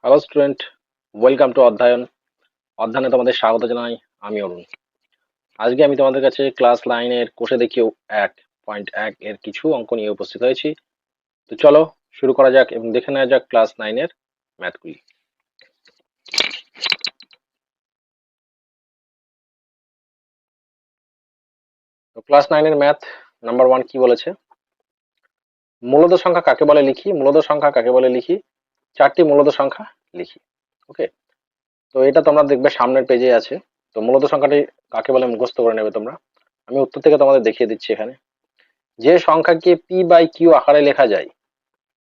Hello student, welcome to অধ্যয়ন। অধ্যয়নে তোমাদের স্বাগত জানাই। আমি অরুণ। আজকে আমি তোমাদের কাছে ক্লাস 9 এর কোষে দেখিও 1.1 এর কিছু অঙ্ক নিয়ে উপস্থিত হয়েছি। তো চলো শুরু করা যাক এবং দেখে নেওয়া যাক ক্লাস 9 এর ম্যাথগুলি। তো ক্লাস 9 এর ম্যাথ নাম্বার 1 কি বলেছে? মূলদ সংখ্যা কাকে বলে লিখি। মূলদ সংখ্যা কাকে বলে লিখি? চারটি মূলদ সংখ্যা লিখি। ওকে, তো এটা তোমরা দেখবে সামনের পেজে আছে। তো মূলদ সংখ্যাটি কাকে বলে মুখস্থ করে নেবে তোমরা। আমি উত্তর থেকে তোমাদের দেখিয়ে দিচ্ছি। এখানে যে সংখ্যাকে পি বাই কিউ আকারে লেখা যায়,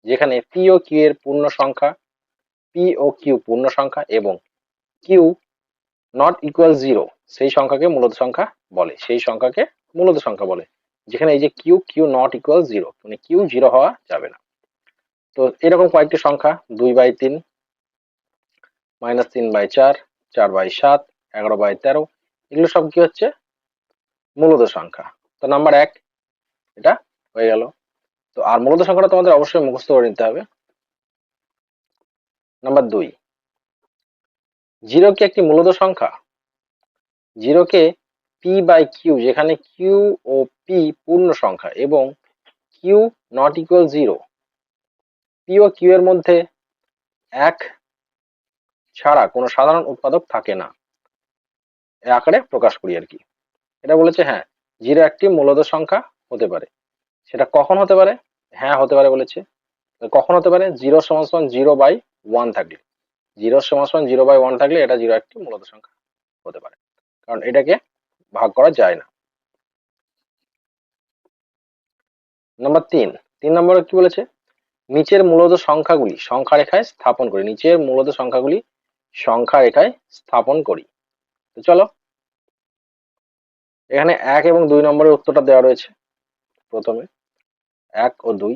যেখানে পি ও কিউ এর পূর্ণ সংখ্যা, পি ও কিউ পূর্ণ সংখ্যা এবং কিউ নট ইকুয়াল জিরো, সেই সংখ্যাকে মূলদ সংখ্যা বলে। সেই সংখ্যাকে মূলদ সংখ্যা বলে যেখানে এই যে Q Q not equal zero, মানে কিউ জিরো হওয়া যাবে না। তো এরকম কয়েকটি সংখ্যা 2/3, -3/4, 4/7, 11/13, এগুলো সব কি হচ্ছে? মূলদ সংখ্যা। তো নাম্বার 1 এটা হয়ে গেল। তো আর মূলদ সংখ্যাটা তোমাদের অবশ্যই মুখস্থ করে নিতে হবে। নাম্বার 2, জিরো কি একটি মূলদ সংখ্যা? জিরোকে পি বাই কিউ, যেখানে কিউ ও পি পূর্ণ সংখ্যা এবং Q not equal zero, P ও কিউ এর মধ্যে এক ছাড়া কোনো সাধারণ উৎপাদক থাকে না, এ আকারে প্রকাশ করি আর কি। এটা বলেছে হ্যাঁ, জিরো একটি মূলদ সংখ্যা হতে পারে। সেটা কখন হতে পারে? হ্যাঁ হতে পারে বলেছে। কখন হতে পারে? 0=0/1 থাকলে। 0=0/1 থাকলে এটা জিরো একটি মূলদ সংখ্যা হতে পারে, কারণ এটাকে ভাগ করা যায় না। নাম্বার 3 নম্বরে কি বলেছে? নিচের মূলদ সংখ্যাগুলি সংখ্যা রেখায় স্থাপন করি। নিচের মূলদ সংখ্যাগুলি সংখ্যা রেখায় স্থাপন করি। তো চলো, এখানে 1 এবং 2 নম্বরের উত্তরটা দেওয়া রয়েছে। প্রথমে 1 ও 2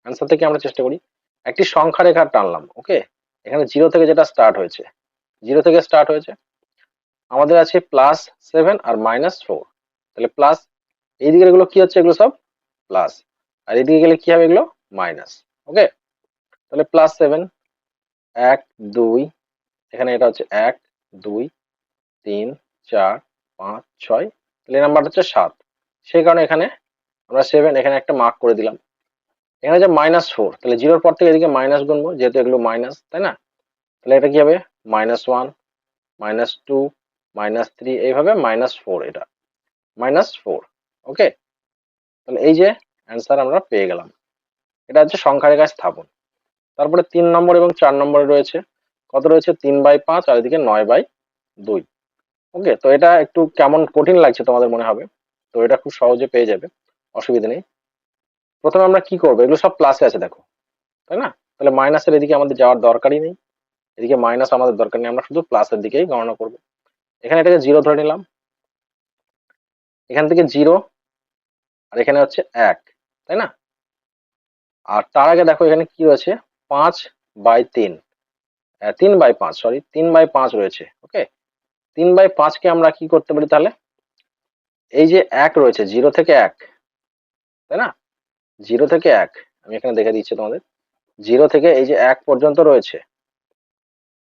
অ্যান্সার থেকে আমরা চেষ্টা করি। একটি সংখ্যা রেখা টানলাম। ওকে, এখানে জিরো থেকে যেটা স্টার্ট হয়েছে, জিরো থেকে স্টার্ট হয়েছে, আমাদের আছে +7 আর -4। তাহলে প্লাস, এই দিকের এগুলো কি হচ্ছে? এগুলো সব প্লাস, আর এদিকে গেলে কি হবে? এগুলো মাইনাস। ওকে, তাহলে +7, 1 2, এখানে এটা হচ্ছে 1 2 3 4 5 6, তাহলে নাম্বারটা হচ্ছে 7। সেই কারণে এখানে আমরা 7 এখানে একটা মার্ক করে দিলাম। এখানে যে -4, তাহলে জিরোর পর থেকে এদিকে মাইনাস গুনবো, যেহেতু এগুলো মাইনাস, তাই না? তাহলে এটা কি হবে? -1 -2 -3, এইভাবে -4, এটা -4। ওকে, তাহলে এই যে অ্যান্সার আমরা পেয়ে গেলাম। এটা হচ্ছে সংখ্যা রেখায় স্থাপন। তারপরে 3 নম্বর এবং 4 নম্বরে রয়েছে, কত রয়েছে? 3/5 আর এদিকে 9/2। ওকে, তো এটা একটু কেমন কঠিন লাগছে তোমাদের মনে হবে, তো এটা খুব সহজে পেয়ে যাবে, অসুবিধা নেই। প্রথমে আমরা কি করবো? এগুলো সব প্লাসে আছে দেখো, তাই না? তাহলে মাইনাসের এদিকে আমাদের যাওয়ার দরকারই নেই, এদিকে মাইনাস আমাদের দরকার নেই, আমরা শুধু প্লাসের দিকেই গণনা করব। এখানে এটাকে জিরো ধরে নিলাম, এখান থেকে জিরো, আর এখানে হচ্ছে 1, তাই না? আর তার আগে দেখো এখানে কি রয়েছে? 5/3, 3/5, সরি 3/5 রয়েছে। ওকে, 3/5 কে আমরা কি করতে পারি তাহলে? এই যে 1 রয়েছে, 0 থেকে 1, তাই না? 0 থেকে 1, আমি এখানে দেখে দিচ্ছি তোমাদের। 0 থেকে এই যে 1 পর্যন্ত রয়েছে,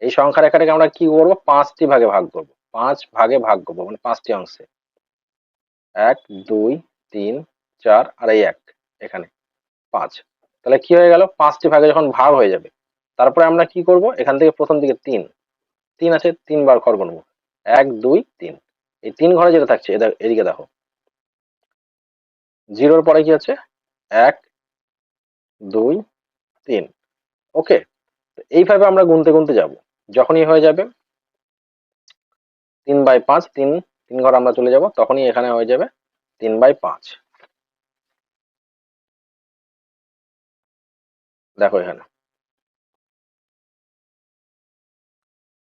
এই সংখ্যা রেখাটাকে আমরা কি করবো? 5টি ভাগে ভাগ করবো। 5 ভাগে ভাগ করবো, মানে 5টি অংশে। 1 2 3 4 আর এই 1, এখানে 5। তাহলে কি হয়ে গেল? 5টি ভাগে যখন ভাগ হয়ে যাবে, তারপরে আমরা কি করব? এখান থেকে প্রথম দিকে 3, 3 আছে, 3 বার ঘর গুনবো। 1 2 3, এই 3 ঘরে যেটা থাকছে এদিকে দেখো, জিরোর পরে কি আছে? 1 2 3। ওকে, এইভাবে আমরা গুনতে গুনতে যাব। যখনই হয়ে যাবে 3/5, 3 ঘর আমরা চলে যাব, তখনই এখানে হয়ে যাবে 3/5। দেখো এখানে,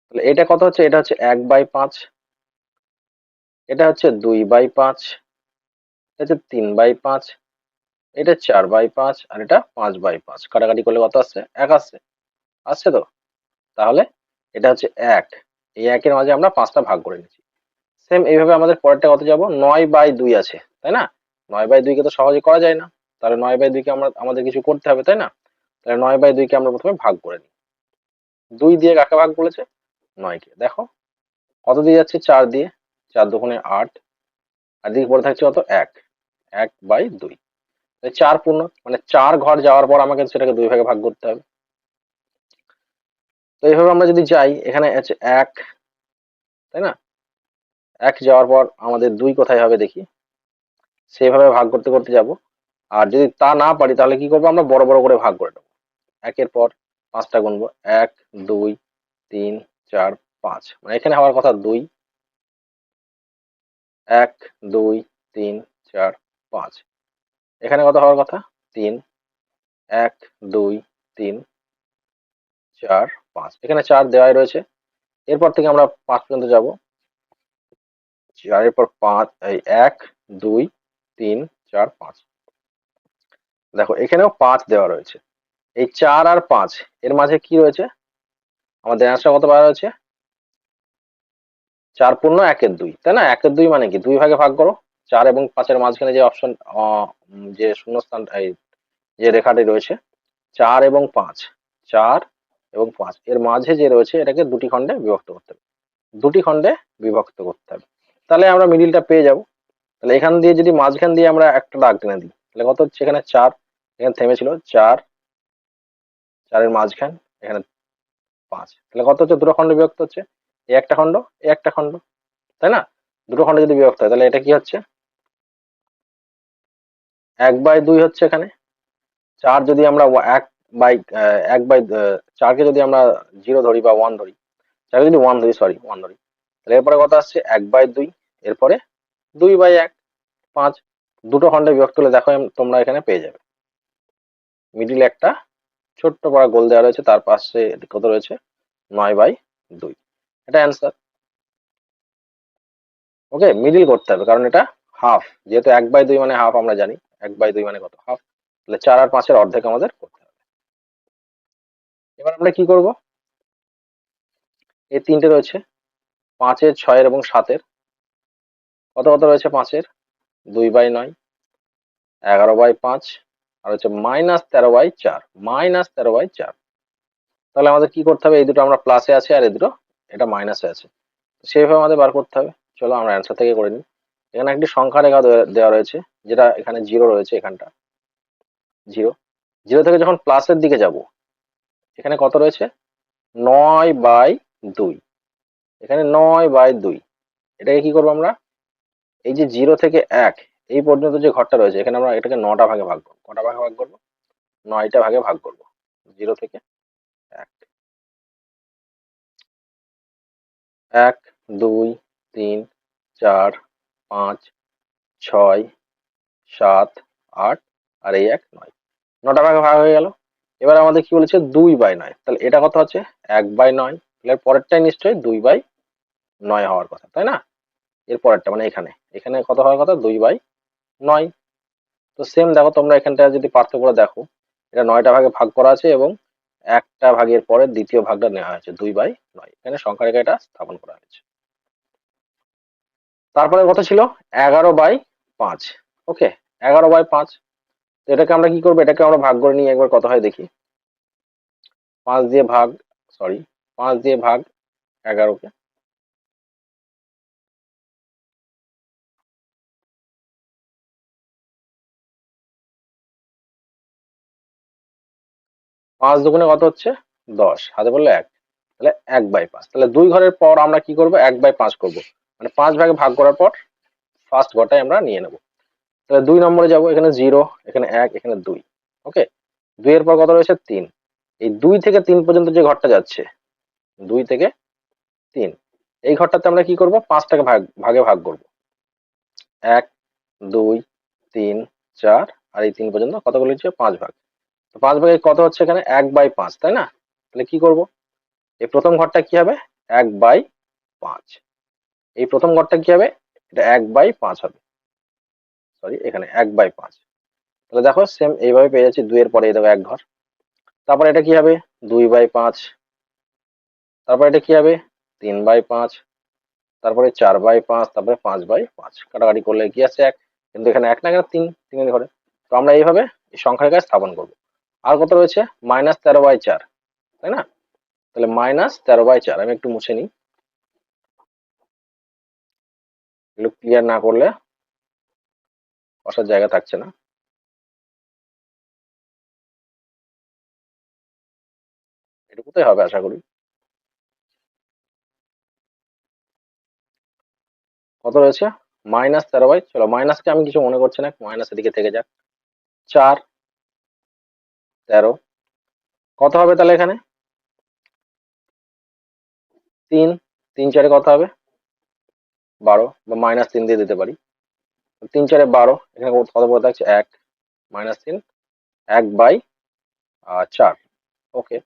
তাহলে এটা কত হচ্ছে? এটা হচ্ছে 1/5, এটা হচ্ছে 2/5, এটা হচ্ছে 3/5, এটা 4/5, আর এটা 5/5। কাটাকাটি করলে কত আসছে? 1 আসছে। আসছে তো? তাহলে এটা হচ্ছে 1, এই 1 এর মাঝে আমরা 5টা ভাগ করে নিচ্ছি। সেম এইভাবে আমাদের পরেরটা কত যাব? 9/2 আছে, তাই না? 9/2 কে তো সহজে করা যায় না, তাহলে 9/2 কে আমরা আমাদের কিছু করতে হবে, তাই না? তাহলে 9/2 কে আমরা প্রথমে ভাগ করে নিই। 2 দিয়ে কাকে ভাগ বলেছে? 9 কে। দেখো কত দিয়ে যাচ্ছে? 4 দিয়ে। 4 দুগুণে 8, আর দিকে পড়ে থাকছে কত? 1, 1/2। 4 পূর্ণ, মানে 4 ঘর যাওয়ার পর আমাকে সেটাকে 2 ভাগে ভাগ করতে হবে। তো এইভাবে আমরা যদি যাই, এখানে আছে 1, তাই না? 1 যাওয়ার পর আমাদের 2 কোথায় হবে দেখি। সেভাবে ভাগ করতে করতে যাব। আর যদি তা না পারি তাহলে কি করবো? আমরা বড় বড় করে ভাগ করে নেবো। 1 এর পর 5টা গুনবো। 1, 2, 3, 4, 5, মানে এখানে হওয়ার কথা 2। 1, 2, 3, 4, 5, এখানে কত হওয়ার কথা? 3। 1, 2, 3, 4, 5, এখানে 4 দেওয়াই রয়েছে। এরপর থেকে আমরা 5 পর্যন্ত যাব। 4 এর পর 5, এই 1, 2, 3, 4, 5, দেখো এখানেও 5 দেওয়া রয়েছে। এই 4 আর 5 এর মাঝে কি রয়েছে? আমাদের অ্যান্সার কত বার হয়েছে? 4 পূর্ণ 1 এর 2, তাই না? 1 এর 2 মানে কি? 2 ভাগে ভাগ করো। 4 এবং 5 এর মাঝখানে যে অপশন, যে শূন্যস্থান, এই যে রেখাটি রয়েছে 4 এবং 5, 4 এবং 5 এর মাঝে যে রয়েছে এটাকে দুটি খণ্ডে বিভক্ত করতে হবে। দুটি খণ্ডে বিভক্ত করতে হবে। তাহলে আমরা মিডিলটা পেয়ে যাব। তাহলে এখান দিয়ে যদি মাঝখান দিয়ে আমরা একটা দাগ টেনে দিই, তাহলে কত হচ্ছে? এখানে 4, এখানে থেমেছিল 4, 4 এর মাঝখান, এখানে 5, তাহলে কত হচ্ছে? দুটো খণ্ডে বিভক্ত হচ্ছে। এই একটা খণ্ড, এই একটা খণ্ড, তাই না? দুটো খণ্ডে যদি বিভক্ত হয় তাহলে এটা কি হচ্ছে? 1/2 হচ্ছে এখানে। 4 যদি আমরা 4 কে যদি আমরা 0 ধরি বা 1 ধরি, 4 কে যদি 1 ধরি, সরি 1 ধরি, তাহলে এরপরে কত আসছে? 1/2, এরপরে 2/1, 5। দুটো খণ্ডে বিভক্ত হলে দেখো তোমরা এখানে পেয়ে যাবে। মিডিলে একটা ছোট্ট পারা গোল দেওয়া রয়েছে, তার পাশে কত রয়েছে? 9/2, এটা অ্যান্সার। ওকে, মিডিল করতে হবে কারণ এটা হাফ, যেহেতু 1/2 মানে হাফ, আমরা জানি 1/2 মানে কত? হাফ। তাহলে 4 আর 5 এর অর্ধেক আমাদের করতে হবে। এবার আমরা কি করব? এই তিনটে রয়েছে 5 এর, 6 এর এবং 7 এর। কত কত রয়েছে 5 এর? 2/9, 11/5, আর হচ্ছে -13/4, -13/4। তাহলে আমাদের কি করতে হবে? এই দুটো আমরা প্লাসে আছে আর এই দুটো এটা মাইনাসে আছে, সেইভাবে আমাদের বার করতে হবে। চলো আমরা অ্যান্সার থেকে করে নিই। এখানে একটি সংখ্যা রেখা দেওয়া রয়েছে, যেটা এখানে 0 রয়েছে, এখানটা 0। 0 থেকে যখন প্লাসের দিকে যাব, এখানে কত রয়েছে? 9/2, এখানে 9/2। এটাকে কি করবো আমরা? এই যে 0 থেকে 1 এই পর্যন্ত যে ঘরটা রয়েছে, এখানে আমরা এটাকে 9টা ভাগে ভাগ করবো। কটা ভাগে ভাগ করবো? 9টা ভাগে ভাগ করবো। 0 থেকে 1, 1, 2, 3, 4, 5, 6, 7, 8, আর এই 1, 9, 9টা ভাগে ভাগ হয়ে গেল। এবার আমাদের কি বলেছে? 2/9, তাহলে এটা কত আছে? 1/9, তাহলে পরেরটাই নিশ্চয়ই 2/9 হওয়ার কথা, তাই না? এর পরেরটা মানে এখানে, এখানে কত হওয়ার কথা? 2/9। তো সেম দেখো তোমরা এখানটা যদি পার্থক্য দেখো, এটা 9টা ভাগে ভাগ করা আছে এবং একটা ভাগের পরে দ্বিতীয় ভাগটা নেওয়া হয়েছে 2/9, এখানে সংখ্যা রেখা এটা স্থাপন করা হয়েছে। তারপরে কত ছিল? 11/5। ওকে, 11/5। তো এটাকে আমরা কি করবো? এটাকে আমরা ভাগ করে নিই একবার, কত হয় দেখি। 5 দিয়ে ভাগ, সরি 5 দিয়ে ভাগ 11কে। 5 দুগুণে কত হচ্ছে? 10, হাতে বললে 1, তাহলে 1/5। তাহলে 2 ঘরের পর আমরা কি করবো? 1/5 করবো, মানে 5 ভাগে ভাগ করার পর ফার্স্ট ঘরটাই আমরা নিয়ে নেবো। তাহলে 2 নম্বরে যাবো, এখানে 0, এখানে 1, এখানে 2। ওকে, 2 এর পর কত রয়েছে? 3। এই 2 থেকে 3 পর্যন্ত যে ঘরটা যাচ্ছে, 2 থেকে 3, এই ঘরটাতে আমরা কি করবো? 5টাকে ভাগে ভাগ করবো। 1, 2, 3, 4, আর এই 3 পর্যন্ত কতগুলো হচ্ছে? 5 ভাগ। তো 5 ভাগে কত হচ্ছে? এখানে 1/5, তাই না? তাহলে কি করব? এই প্রথম ঘরটা কি হবে? 1/5। এই প্রথম ঘরটা কি হবে? এটা 1/5 হবে, সরি এখানে 1/5। তাহলে দেখো সেম এইভাবে পেয়ে যাচ্ছি। 2 এর পরে এই দেখো 1 ঘর। তারপরে এটা কি হবে? 2/5। তারপরে এটা কি হবে? 3/5। তারপরে 4/5, তারপরে 5/5। কাটাকাটি করলে কি আছে? 1, কিন্তু এখানে 1 না, এখানে 3, 3 এর ঘরে। তো আমরা এইভাবে এই সংখ্যা রেখা স্থাপন করবো। আর কত রয়েছে? -13/4, তাই না? তাহলে -13/4। আমি একটু মুছে নিই, এগুলো ক্লিয়ার না করলে বসার জায়গা থাকছে না। এটুকুতেই হবে আশা করি। কত রয়েছে? -13/, চলো মাইনাসকে আমি কিছু মনে করছি না, মাইনাস এদিকে থেকে যাক। 4, 13, কত হবে তাহলে এখানে? 3, 3 4 কত হবে? 12, বা -3 দিয়ে দিতে পারি। 3 4 12, এখানে কত পড়ে থাকছে? 1, -3, 1/4। ওকে,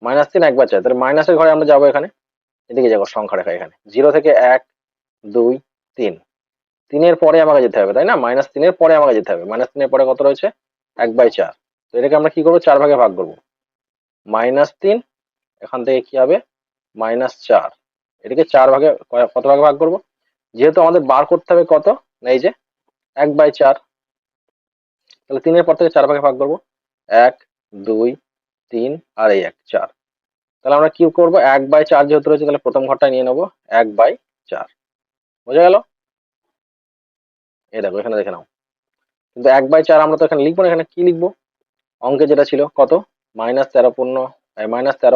-3 1/4, তাহলে মাইনাসের ঘরে আমরা যাবো এখানে, এদিকে যাবো সংখ্যা রেখা এখানে 0 থেকে 1 2 3, 3 পরে আমাকে যেতে হবে তাই না? -3 পরে আমাকে যেতে হবে। -3 পরে কত রয়েছে? 1/4। তো এটাকে আমরা কি করবো? 4 ভাগে ভাগ করবো। -3, এখান থেকে কি হবে? -4। এটাকে 4 ভাগে, কত ভাগে ভাগ করবো? যেহেতু আমাদের বার করতে হবে কত, না এই যে 1/4, তাহলে 3 পর থেকে 4 ভাগে ভাগ করবো। 1 2 3 আর এই 1 4। তাহলে আমরা কি করবো? 1/4 যেহেতু রয়েছে, তাহলে প্রথম ঘরটা নিয়ে নেবো 1/4। বোঝা গেল? এই দেখো এখানে দেখে নাও। কিন্তু 1/4 আমরা তো এখানে লিখবো না, এখানে কি লিখবো? অঙ্কে যেটা ছিল কত? -13/4, -13/4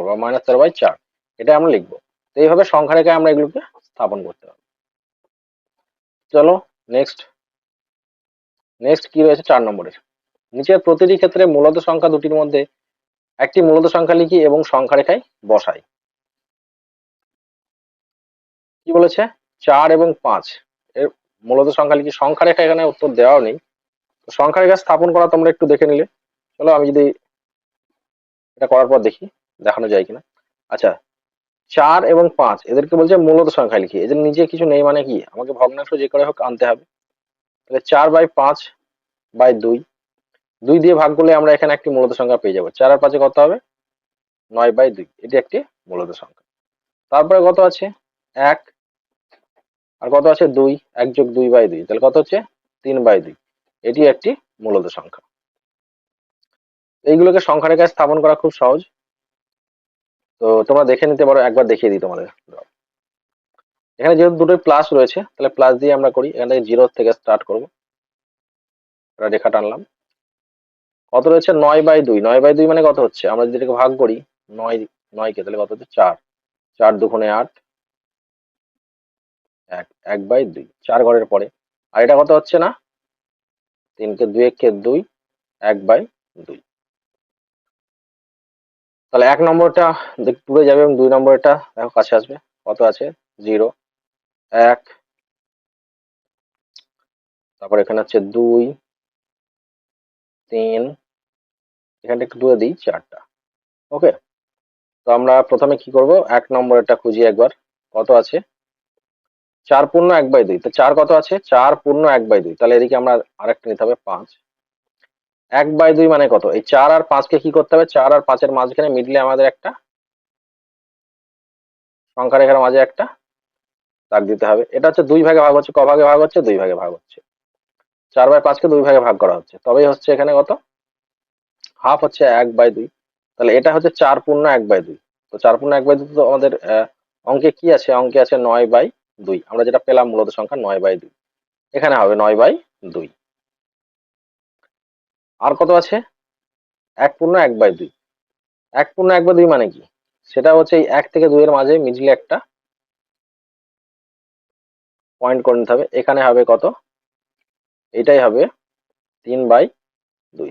বা -13/4, এটা আমরা লিখবো। তো এইভাবে সংখ্যা রেখায় আমরা এগুলোকে স্থাপন করতে হবে। চলো নেক্সট। নেক্সট কি রয়েছে 4 নম্বরের? নিচের প্রতিটি ক্ষেত্রে মূলত সংখ্যা দুটির মধ্যে একটি মূলত সংখ্যা লিখি এবং সংখ্যা রেখায় বসাই। কি বলেছে? 4 এবং 5 এর মূলত সংখ্যা লিখি, সংখ্যা রেখা এখানে উত্তর দেওয়াও নেই। তো সংখ্যা রেখা স্থাপন করা তোমরা একটু দেখে নিলে। চলো আমি যদি এটা করার পর দেখি দেখানো যায় কিনা। আচ্ছা, 4 এবং 5 এদেরকে বলছে মূলত সংখ্যা লিখি, এদের নিচে কিছু নেই মানে কি আমাকে ভগ্নাংশ যে করে হোক আনতে হবে। তাহলে 4/5/2, 2 দিয়ে ভাগ করলে আমরা এখানে একটি মূলত সংখ্যা পেয়ে যাবো। 4 আর 5 কত হবে? 9/2, এটি একটি মূলত সংখ্যা। তারপরে কত আছে? 1, আর কত আছে? 2, 1 যোগ 2/2, তাহলে কত হচ্ছে? 3/2, এটি একটি মূলত সংখ্যা। এইগুলোকে সংখ্যা রেখায় স্থাপন করা খুব সহজ। তো তোমরা দেখে নিতে পারো, একবার দেখিয়ে দিই তোমাদের। এখানে যেহেতু দুটোই প্লাস রয়েছে, তাহলে প্লাস দিয়ে আমরা করি। এখান থেকে 0 থেকে স্টার্ট করবো, রেখা টানলাম। কত রয়েছে? 9/2, 9/2 মানে কত হচ্ছে? আমরা যদি এটাকে ভাগ করি 9, 9 কে, তাহলে কত হচ্ছে? 4, 4 2 8, 1/2, 4 ঘরের পরে। আর এটা কত হচ্ছে না? 3 কে 2 কে 2, 1/2। তাহলে 1 নম্বরটা দূরে যাবে এবং 2 নম্বরটা দেখো কাছে আসবে। কত আছে? 0, 1, তারপর এখানে হচ্ছে 2, 3, এখানটা একটু দূরে দিই 4টা। ওকে, তো আমরা প্রথমে কি করব? 1 নম্বরটা খুঁজি একবার। কত আছে? 4 পূর্ণ 1/2। তো 4 কত আছে? 4 পূর্ণ 1/2, তাহলে এদিকে আমরা আরেকটা নিতে হবে 5। 1/2 মানে কত? এই 4 আর 5 কে কি করতে হবে? 4 আর 5 এর মাঝখানে মিডলে আমাদের একটা সংখ্যা রেখার মাঝে একটা দাগ দিতে হবে। এটা হচ্ছে 2 ভাগে ভাগ হচ্ছে। ক ভাগে ভাগ হচ্ছে? 2 ভাগে ভাগ হচ্ছে। 4/5 কে 2 ভাগে ভাগ করা হচ্ছে, তবেই হচ্ছে এখানে কত? হাফ হচ্ছে 1/2। তাহলে এটা হচ্ছে 4 পূর্ণ 1/2। তো 4 পূর্ণ 1/2 তো আমাদের অঙ্কে কি আছে? অঙ্কে আছে 9/2। আমরা যেটা পেলাম মূলত সংখ্যা 9/2, এখানে হবে 9/2। আর কত আছে? 1 পূর্ণ 1/2। 1 পূর্ণ 1/2 মানে কি? সেটা হচ্ছে এই 1 থেকে 2 এর মাঝে মিডলে একটা পয়েন্ট করে নিতে হবে। এখানে হবে কত? এটাই হবে 3/2।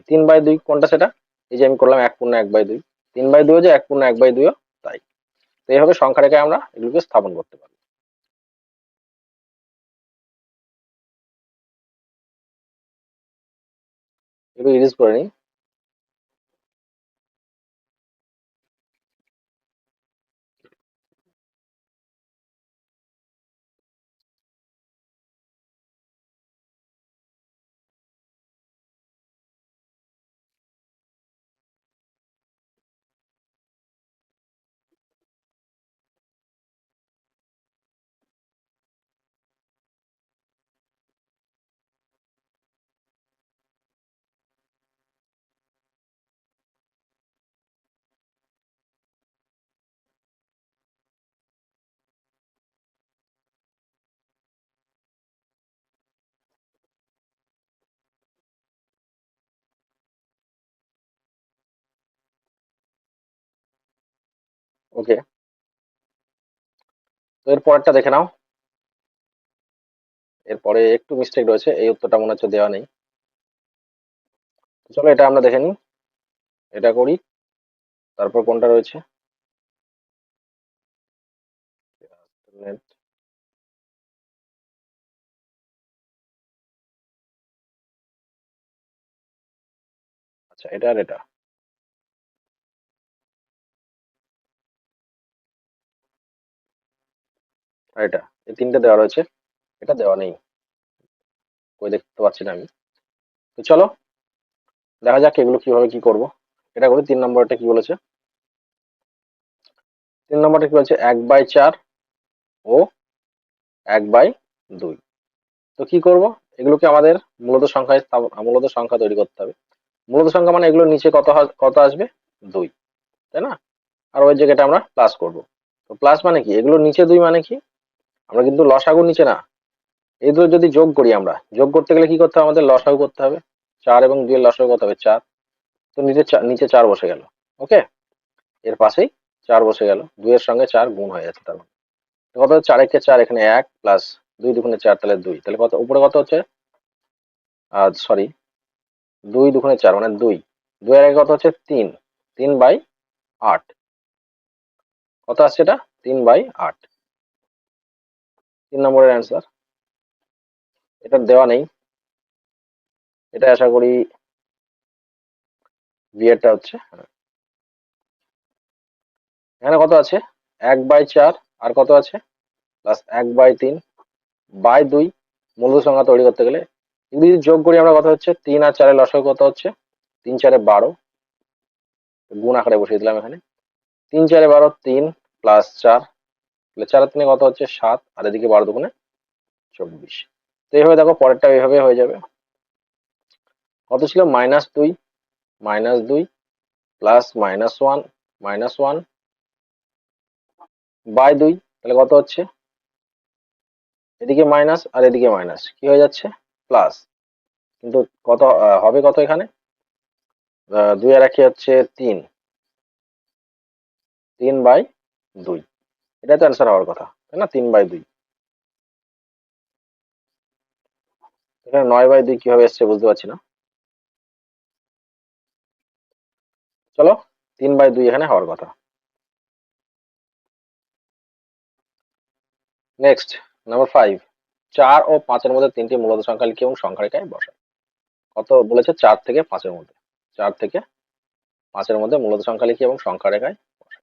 3/2 কোনটা সেটা? এই যে আমি করলাম 1 পূর্ণ 1/2। 3/2 যে 1 পূর্ণ 1/2 তাই। তো এইভাবে সংখ্যা রেখায় আমরা এগুলোকে স্থাপন করতে পারি। একটু ইরেজ করে নিই। ওকে, তো এর পরেরটা দেখে নাও। এরপরে একটু মিস্টেক রয়েছে, এই উত্তরটা মনে হচ্ছে দেওয়া নেই। তো চলো এটা আমরা দেখে নিই, এটা করি। তারপর কোনটা রয়েছে? আচ্ছা, এটা আর এটা, আর এটা, এই তিনটে দেওয়া রয়েছে, এটা দেওয়া নেই, কই দেখতে পাচ্ছি না আমি। তো চলো দেখা যাক এগুলো কিভাবে কি করব। এটা করি, 3 নম্বরটা কি বলেছে? 3 নম্বরটা কি বলছে? 1/4 ও 1/2। তো কি করব? এগুলোকে আমাদের মূলত সংখ্যা তৈরি করতে হবে। মূলত সংখ্যা মানে এগুলোর নিচে কত আসবে? 2, তাই না? আর ওই জায়গাটা আমরা প্লাস করব। তো প্লাস মানে কি? এগুলোর নিচে 2 মানে কি? আমরা কিন্তু লসাগুর নিচে না, এই দুটো যদি যোগ করি, আমরা যোগ করতে গেলে কি করতে হবে? আমাদের লসাগু করতে হবে। 4 এবং 2 এর লসাগু কত হবে? 4। তো নিচে 4 বসে গেল। ওকে, এর পাশেই 4 বসে গেল, 2 এর সঙ্গে 4 গুণ হয়ে যাচ্ছে, তার মানে তো কত? 4 একে 4, এখানে 1 প্লাস 2 দুগুণে 4, তাহলে 2, তাহলে কত উপরে কত হচ্ছে? সরি, 2 দুগুণে 4 মানে 2, 2 এর আগে কত হচ্ছে? 3, 3/8 কত আসছে? এটা 3/8, 3 নম্বরের অ্যান্সার। এটা দেওয়া নেই, এটা আশা করি বিয়েরটা হচ্ছে। এখানে কত আছে? 1/4, আর কত আছে? প্লাস 1/3 বাই 2, মূলত সংখ্যা তৈরি করতে গেলে যদি যোগ করি আমরা, কত হচ্ছে? 3 আর 4 এর লসাগু কত হচ্ছে? 3 4 12, গুণ আকারে বসিয়ে দিলাম এখানে। 3 4 12, 3 প্লাস 4, তাহলে 4 আর 3 কত হচ্ছে? 7, আর এদিকে 12 দুগুণে 24। তো এইভাবে দেখো, পরেরটা এইভাবে হয়ে যাবে। কত ছিল? -2, -2 প্লাস -1, -1 বাই 2, তাহলে কত হচ্ছে? এদিকে মাইনাস আর এদিকে মাইনাস, কি হয়ে যাচ্ছে? প্লাস। কিন্তু কত হবে কত এখানে? 2 আর 1 হচ্ছে 3, 3/2, এটা তো অ্যান্সার হওয়ার কথা, তাই না? 3/2। এখানে 9/2 কিভাবে এসছে বুঝতে পারছি না। চলো, 3/2 এখানে হওয়ার কথা। নেক্সট, নাম্বার 5, 4 ও 5-এর মধ্যে 3টি মূলদ সংখ্যা লিখে এবং সংখ্যা রেখায় বসাই। কত বলেছে? 4 থেকে 5-এর মধ্যে, 4 থেকে 5-এর মধ্যে মূলদ সংখ্যা লিখে এবং সংখ্যা রেখায় বসাই।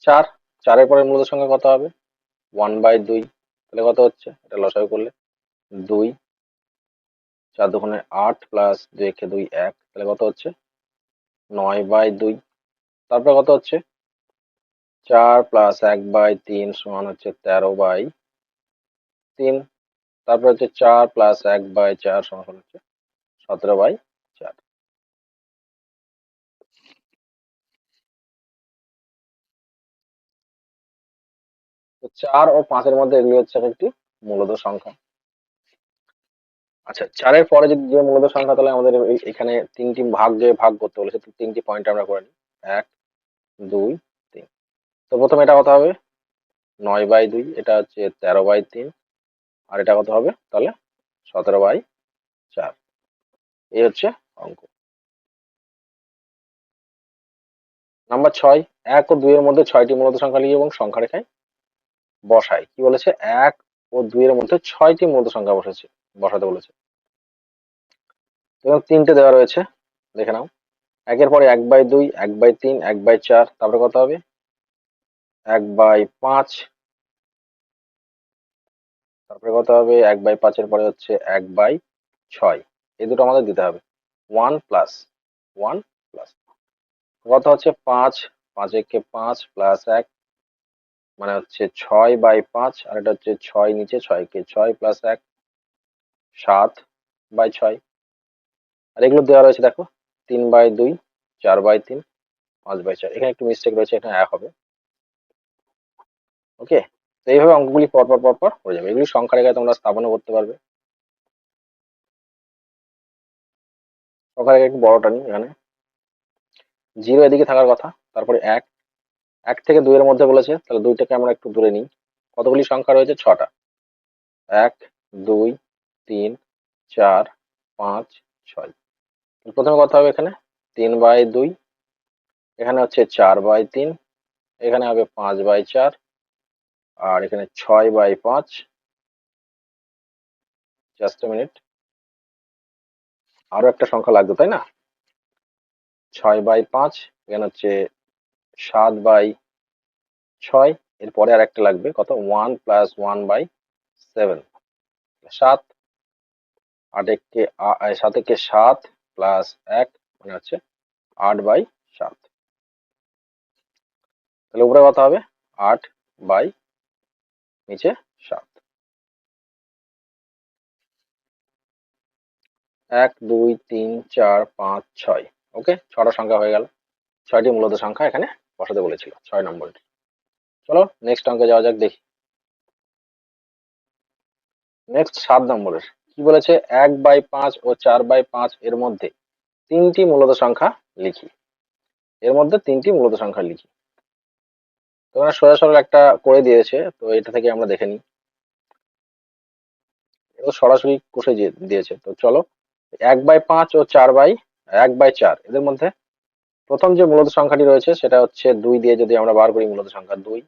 4, 4 এর পরে মূলদ সংখ্যা কত হবে? 1/2, তাহলে কত হচ্ছে? এটা লসাগু করলে 2, 4 দুগুণে 8 প্লাস 2 একে 2, 1, তাহলে কত হচ্ছে? 9/2। তারপরে কত হচ্ছে? 4 প্লাস 1/3 সমান হচ্ছে 13/3। তারপরে হচ্ছে 4 প্লাস 1/4 সমান হচ্ছে 17/4। তো 4 ও 5-এর মধ্যে এগুলি হচ্ছে একটি মূলদ সংখ্যা। আচ্ছা, 4-এর পরে যদি যে মূলদ সংখ্যা, তাহলে আমাদের এখানে 3টি ভাগ করতে বলেছে, তো 3টি পয়েন্ট আমরা করে নিই। 1 2 3। তো প্রথমে এটা কত হবে? 9/2, এটা হচ্ছে 13/3, আর এটা কত হবে তাহলে? 17/4। এই হচ্ছে অঙ্ক। নাম্বার 6, 1 ও 2 এর মধ্যে 6টি মূলদ সংখ্যা লিখি এবং সংখ্যা রেখায় বসাই। কি বলেছে? 1 ও 2 এর মধ্যে 6টি মূলদ সংখ্যা বসাতে বলেছে, এবং 3টে দেওয়া রয়েছে, দেখে নাও। 1-এর পরে 1/2, 1/3, 1/4, তারপরে কত হবে? 1/5, তারপরে কত হবে? 1/5-এর পরে হচ্ছে 1/6। এই দুটো আমাদের দিতে হবে। 1 প্লাস 1 প্লাস কত হচ্ছে? 5, 5 একে 5 প্লাস 1 মানে হচ্ছে 6/5, আর এটা হচ্ছে 6 নিচে 6 কে 6 প্লাস 1, 7/6। আর এগুলো দেওয়া রয়েছে দেখো, 3/2, 4/3, 5/4। এখানে একটু মিস্টেক রয়েছে, এখানে 1 হবে। ওকে, তো এইভাবে অঙ্কগুলি পরপর হয়ে যাবে। এগুলি সংখ্যা রেখায় তোমরা স্থাপনও করতে পারবে। সংখ্যা রেখা একটু বড়টা নিই, এখানে 0 এদিকে থাকার কথা, তারপরে 1, 1 থেকে 2 এর মধ্যে বলেছে, তাহলে 2টাকে আমরা একটু দূরে নিই। কতগুলি সংখ্যা রয়েছে? 6টা। 1, 2, 3, 4, 5, 6। প্রথমে কত হবে এখানে? 3/2, এখানে হচ্ছে 4/3, এখানে হবে 5/4, আর এখানে 6/5। জাস্ট এ মিনিট, আরো একটা সংখ্যা লাগবে তাই না? 6/5, এখানে হচ্ছে 7/6, এরপরে আর একটা লাগবে, কত? 1 + 1/7, 7। 7 7 + 1 মানে হচ্ছে 8/7। তাহলে উপরে কত হবে? 8 বাই নিচে 7। 1 2 3 4 5 6। ওকে, 6টা সংখ্যা হয়ে গেল। 6টি মূলত সংখ্যা এখানে বসাতে বলেছিল 6 নম্বর। চলো নেক্সট অঙ্কে যাওয়া যাক, দেখি। নেক্সট 7 নম্বরের কি বলেছে? 1/5 ও 4/5 এর মধ্যে 3টি মূলত সংখ্যা লিখি। এর মধ্যে 3টি মূলত সংখ্যা লিখি। তোমরা সোজা সরল একটা করে দিয়েছে, তো এটা থেকে আমরা দেখে নিই। এটা সরাসরি কষে দিয়েছে, তো চলো 1/5 ও 1/4 এদের মধ্যে প্রথম যে মূলত সংখ্যাটি রয়েছে সেটা হচ্ছে 2 দিয়ে যদি আমরা বার করি মূলত সংখ্যা 2।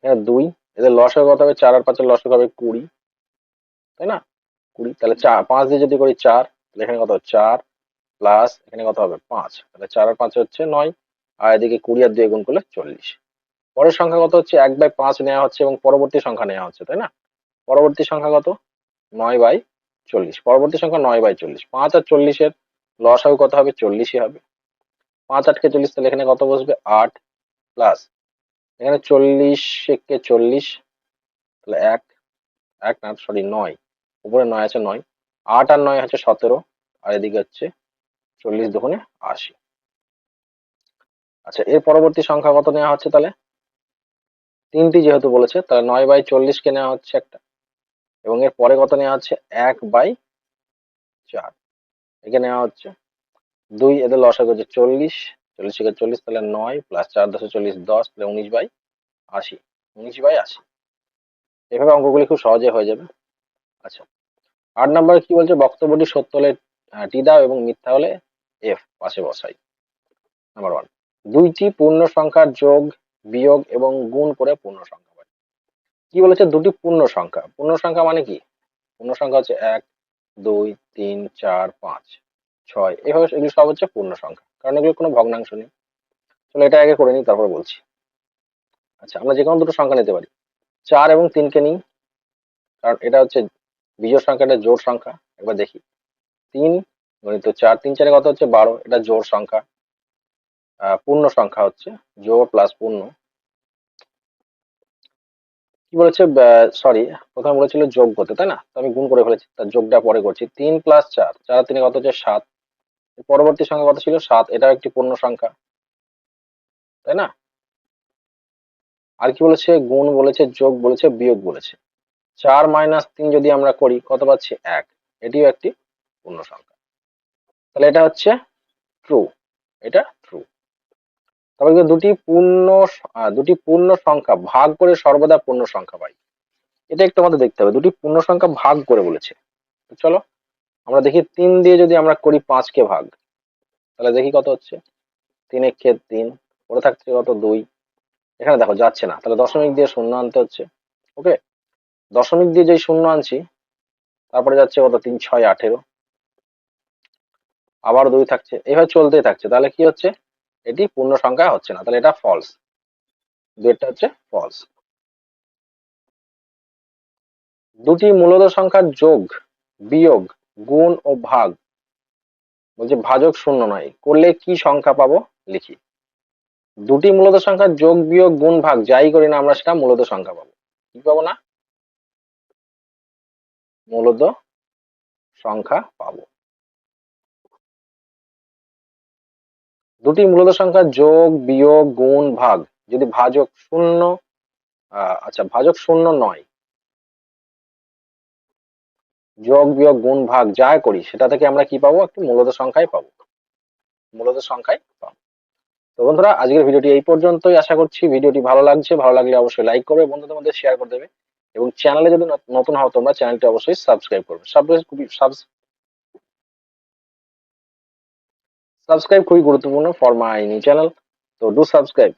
হ্যাঁ 2, এদের লসাগু কত হবে? 4 আর 5 এর লসাগু হবে 20, তাই না? 20, তাহলে 5 দিয়ে যদি করি 4, তাহলে এখানে কত হবে? 4 প্লাস এখানে কত হবে? 5, তাহলে 4 আর 5 হচ্ছে 9, আর এদিকে 20 আর 2 গুণ করলে 40। পরের সংখ্যা কত হচ্ছে? 1/5 নেওয়া হচ্ছে এবং পরবর্তী সংখ্যা নেওয়া হচ্ছে, তাই না? পরবর্তী সংখ্যা কত? 9/40। পরবর্তী সংখ্যা 9/40। 5 আর 40 এর লসাগু কত হবে? 40ই হবে। 5 8 40, তাহলে এখানে কত বসবে? 8 প্লাস এখানে 40 কে 40, তাহলে 1 না সরি 9, উপরে 9 আছে 9, 8 আর 9 হচ্ছে 17, আর এদিকে হচ্ছে 40 দুগুণে 80। আচ্ছা, এর পরবর্তী সংখ্যা কত নেওয়া হচ্ছে? তাহলে 3টি যেহেতু বলেছে, তাহলে 9/40 কে নেওয়া হচ্ছে একটা, এবং এর পরে কত নেওয়া হচ্ছে? 1/4 একে নেওয়া হচ্ছে। 2, এদের লসাগু হচ্ছে 40, 40 থেকে 40, তাহলে 9 প্লাস 4 10 40 10, তাহলে 19/80, 19/80। এভাবে অঙ্কগুলি খুব সহজে হয়ে যাবে। আচ্ছা, 8 নম্বরে কি বলছে? বক্তব্যটি সত্য হলে টি দাও এবং মিথ্যা হলে এফ পাশে বসাই। নাম্বার 1, 2টি পূর্ণ সংখ্যার যোগ, বিয়োগ এবং গুণ করে পূর্ণ সংখ্যা পাই। কি বলেছে? 2টি পূর্ণ সংখ্যা। পূর্ণ সংখ্যা মানে কি? পূর্ণ সংখ্যা হচ্ছে 1 2 3 4 5 6, এভাবে এগুলো সব হচ্ছে পূর্ণ সংখ্যা, কারণ এগুলো কোনো ভগ্নাংশ নেই। চলো এটা আগে করে নিই, তারপর বলছি। আচ্ছা, আমরা যে কোনো দুটো সংখ্যা নিতে পারি। 4 এবং 3 কে নিই, কারণ এটা হচ্ছে বিজোড় সংখ্যা, এটা জোড় সংখ্যা। একবার দেখি, 3 গণিত 4, 3 4 কত হচ্ছে? 12, এটা জোড় সংখ্যা। পূর্ণ সংখ্যা হচ্ছে জোড় প্লাস পূর্ণ। কি বলেছে? সরি, প্রথমে বলেছিল যোগ করতে, তাই না? তো আমি গুণ করে ফেলেছি, তার যোগটা পরে করছি। 3 + 4, 4 আর 3 কত হচ্ছে? 7। পরবর্তী সংখ্যা কত ছিল? 7, এটাও একটি পূর্ণ সংখ্যা, তাই না? আর কি বলেছে? গুণ বলেছে, যোগ বলেছে, বিয়োগ বলেছে। 4 - 3 যদি আমরা করি কত পাচ্ছি? 1, এটিও একটি পূর্ণ সংখ্যা। তাহলে এটা হচ্ছে ট্রু, এটা ট্রু। তারপরে কিন্তু দুটি পূর্ণ সংখ্যা ভাগ করে সর্বদা পূর্ণ সংখ্যা পাই। এটা একটু আমাদের দেখতে হবে, দুটি পূর্ণ সংখ্যা ভাগ করে বলেছে। তো চলো আমরা দেখি, 3 দিয়ে যদি আমরা করি 5 কে ভাগ, তাহলে দেখি কত হচ্ছে? 3 একে 3, পরে থাকছে কত? 2। এখানে দেখো যাচ্ছে না, তাহলে দশমিক দিয়ে শূন্য আনতে হচ্ছে। ওকে, দশমিক দিয়ে যেই শূন্য আনছি, তারপরে যাচ্ছে কত? 3 6 18, আবার 2 থাকছে, এইভাবে চলতেই থাকছে। তাহলে কি হচ্ছে? এটি পূর্ণ সংখ্যা হচ্ছে না, তাহলে এটা ফলস। দুইটা হচ্ছে ফলস। দুটি মূলদ সংখ্যার যোগ, বিয়োগ, গুণ ও ভাগ, বলছে ভাজক শূন্য নয়, করলে কি সংখ্যা পাবো? লিখি। দুটি মূলদ সংখ্যার যোগ, বিয়োগ, গুণ, ভাগ যাই করি না আমরা, সেটা মূলদ সংখ্যা পাবো। কি পাবো? না মূলদ সংখ্যা পাবো। দুটি মূলদ সংখ্যার যোগ, বিয়োগ, গুণ, ভাগ যদি ভাজক শূন্য, আচ্ছা ভাজক শূন্য নয়, যোগ, বিয়োগ, গুণ, ভাগ যাই করি সেটা থেকে আমরা কি পাবো? একটি মূলদ সংখ্যাই পাবো, মূলদ সংখ্যাই পাবো। তো বন্ধুরা, আজকের ভিডিওটি এই পর্যন্তই। আশা করছি ভিডিওটি ভালো লাগছে। ভালো লাগলে অবশ্যই লাইক করবে, বন্ধুদের মধ্যে শেয়ার করে দেবে, এবং চ্যানেলে যদি নতুন হও তোমরা, চ্যানেলটি অবশ্যই সাবস্ক্রাইব করবে। সাবস্ক্রাইব খুবই গুরুত্বপূর্ণ ফর মাই নিউ চ্যানেল, তো ডু সাবস্ক্রাইব।